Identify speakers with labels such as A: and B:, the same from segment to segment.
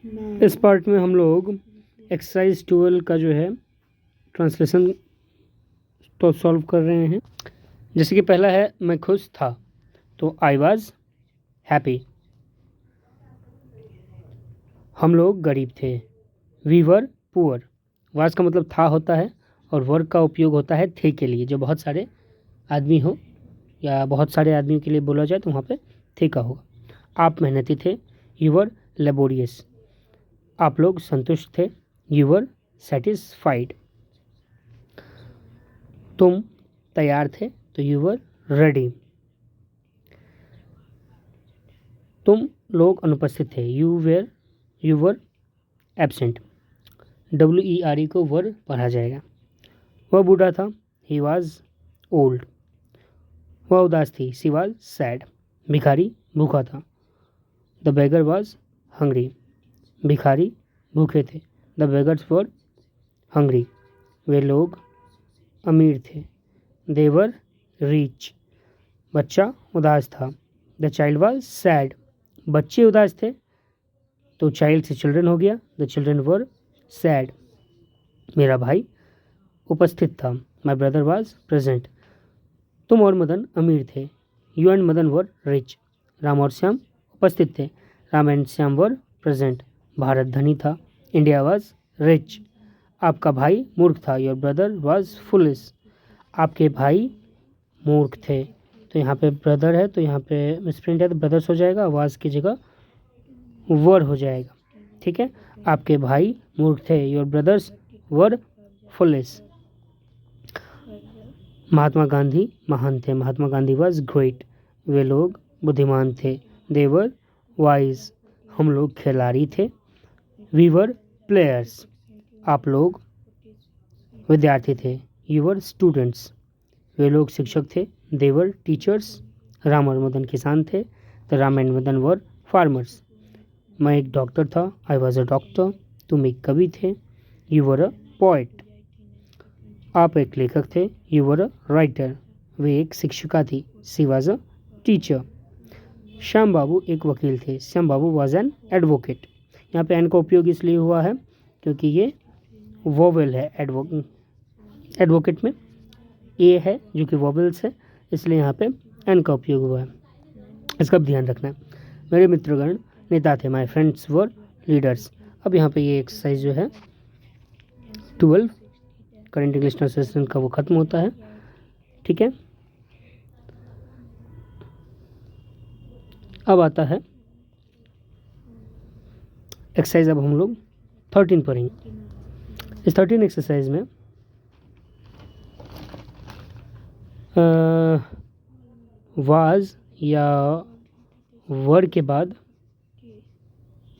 A: इस पार्ट में हम लोग एक्सरसाइज 12 का जो है ट्रांसलेशन तो सॉल्व कर रहे हैं। जैसे कि पहला है मैं खुश था, तो आई वॉज हैप्पी। हम लोग गरीब थे, वी वर पुअर। वाज का मतलब था होता है और वर्ग का उपयोग होता है थे के लिए, जो बहुत सारे आदमी हो या बहुत सारे आदमियों के लिए बोला जाए तो वहाँ पे थे का होगा। आप मेहनती थे, यू वर लेबोरियस। आप लोग संतुष्ट थे, यू वर सेटिस्फाइड। तुम तैयार थे, तो यू वर रेडी। तुम लोग अनुपस्थित थे, यू वर एबसेंट। WERE को वर पढ़ा जाएगा। वह बूढ़ा था, ही वॉज ओल्ड। वह उदास थी, सी वॉज सैड। भिखारी भूखा था, द बेगर वॉज हंग्री। भिखारी भूखे थे, द बेगर्स वर हंग्री। वे लोग अमीर थे, दे वर रिच। बच्चा उदास था, द चाइल्ड वॉज सैड। बच्चे उदास थे, तो चाइल्ड से चिल्ड्रन हो गया, द चिल्ड्रन वर सैड। मेरा भाई उपस्थित था, माई ब्रदर वॉज प्रेजेंट। तुम और मदन अमीर थे, you and Madan were rich. Ram और श्याम उपस्थित थे, Ram and Shyam were present. Bharat धनी था, इंडिया वॉज रिच। आपका भाई मूर्ख था, योर ब्रदर वॉज फुलिश। आपके भाई मूर्ख थे, तो यहाँ पे ब्रदर है तो यहाँ पे मिसप्रिंट है तो ब्रदर्स हो जाएगा, वाज की जगह वर हो जाएगा। ठीक है, आपके भाई मूर्ख थे, your brothers were foolish. Mahatma Gandhi महान थे, महात्मा गांधी वॉज ग्रेट। वे लोग बुद्धिमान थे, दे वर वाइज। हम लोग खिलाड़ी थे, वी वर प्लेयर्स। आप लोग विद्यार्थी थे, यू वर स्टूडेंट्स। वे लोग शिक्षक थे, दे वर टीचर्स। राम और मदन किसान थे, the Ram and Madan were farmers. मैं एक डॉक्टर था, आई वॉज अ डॉक्टर। तुम एक कवि थे, यू वर अ पोएट। आप एक लेखक थे, यू वर अ राइटर। वे एक शिक्षिका थी, सी वॉज अ टीचर। श्याम बाबू एक वकील थे, श्याम बाबू वॉज एन एडवोकेट। यहाँ पे एन का उपयोग इसलिए हुआ है क्योंकि ये वोवेल है, एडवोकेट में ए है जो कि वोवेल्स है, इसलिए यहाँ पे एन का उपयोग हुआ है। इसका ध्यान रखना है। मेरे मित्रगण नेता थे, माई फ्रेंड्स वर लीडर्स। अब यहाँ पे ये एक्सरसाइज जो है 12 करेंट इंग्लिश ट्रांसलेशन का वो खत्म होता है। ठीक है, अब आता है एक्सरसाइज। अब हम लोग 13 पढ़ेंगे। इस 13 एक्सरसाइज में वाज या वर के बाद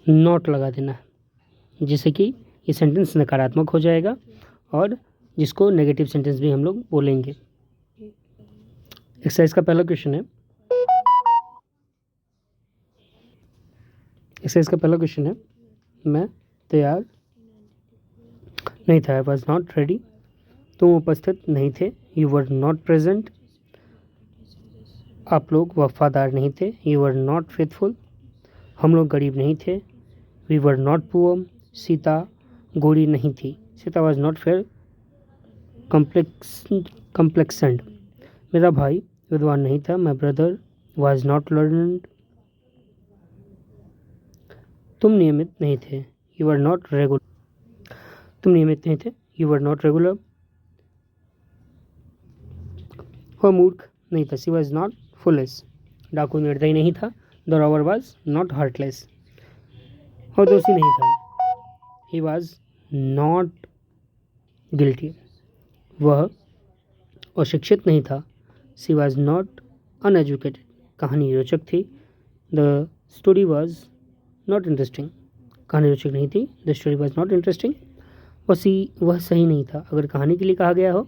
A: नॉट लगा देना है, जिससे कि ये सेंटेंस नकारात्मक हो जाएगा और जिसको नेगेटिव सेंटेंस भी हम लोग बोलेंगे। एक्सरसाइज का पहला क्वेश्चन है, एक्सरसाइज का पहला क्वेश्चन है, मैं तैयार नहीं था, आई वॉज नॉट रेडी। तुम उपस्थित नहीं थे, यू वर नॉट प्रेजेंट। आप लोग वफादार नहीं थे, यू वर नॉट फेथफुल। हम लोग गरीब नहीं थे, we were not poor. Sita गोरी नहीं थी, Sita was not fair complexioned. मेरा भाई विद्वान नहीं था, my brother was not learned. तुम नियमित नहीं थे, यू आर नॉट रेगुलर। तुम नियमित नहीं थे, यू आर नॉट रेगुलर। वह मूर्ख नहीं था, सी वॉज नॉट फुलिश। डाकू निर्दयी नहीं था, the robber was not heartless. वह दोषी नहीं था, ही वॉज नॉट गिल्टी। वह अशिक्षित नहीं था, सी वॉज नॉट अनएजुकेटेड। कहानी रोचक थी, the story was not interesting. कहानी रोचक नहीं थी, the story was not interesting. वह सही नहीं था। अगर कहानी के लिए कहा गया हो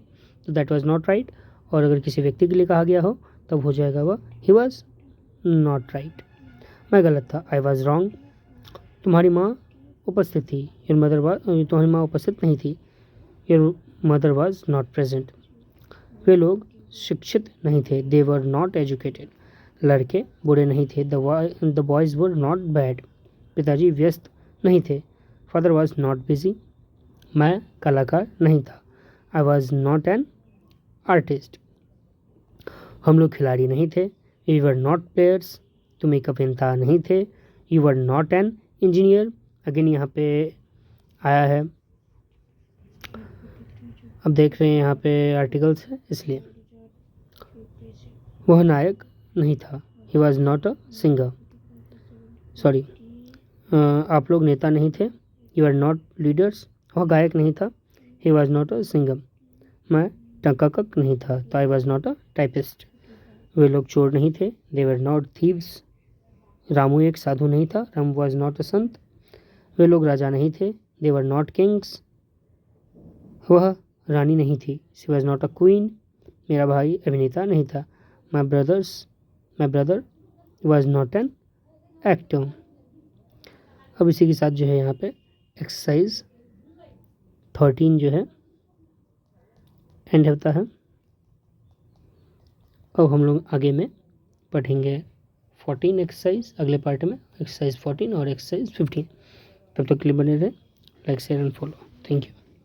A: तो दैट वॉज नॉट राइट, और अगर किसी व्यक्ति के लिए कहा गया हो तब हो जाएगा वह ही वॉज नॉट राइट। मैं गलत था, आई वॉज रॉन्ग। तुम्हारी माँ उपस्थित थी, तुम्हारी माँ उपस्थित नहीं थी, your mother was not present. वे लोग शिक्षित नहीं थे, दे वर नॉट एजुकेटेड। लड़के बुरे नहीं थे, the boys were not bad. पिताजी व्यस्त नहीं थे। फादर वॉज नॉट बिजी, मैं कलाकार नहीं था। आई वॉज नॉट एन आर्टिस्ट, हम लोग खिलाड़ी नहीं थे। वी वर नॉट प्लेयर्स, तुम एक अभियंता नहीं थे। You were not an engineer, again यहाँ पे आया है, अब देख रहे हैं यहाँ पे आर्टिकल्स है इसलिए। वह नायक नहीं था, he was not a singer, sorry आप लोग नेता नहीं थे। यू आर नॉट लीडर्स, वह गायक नहीं था। He was not a singer, मैं टंकाकक नहीं था, तो I was not a typist. वे लोग चोर नहीं थे, they were not thieves. Ramu एक साधु नहीं था, रामू वॉज नॉट अ संत। वे लोग राजा नहीं थे, दे वर नॉट किंग्स। वह रानी नहीं थी, she was not a queen. मेरा भाई अभिनेता नहीं था, my brother was not an actor. अब इसी के साथ जो है यहाँ पे एक्सरसाइज 13 जो है एंड होता है। अब हम लोग आगे में पढ़ेंगे 14 एक्सरसाइज अगले पार्ट में, एक्सरसाइज 14 और एक्सरसाइज 15। तब तक के लिए बने रहे, like share and follow. Thank you.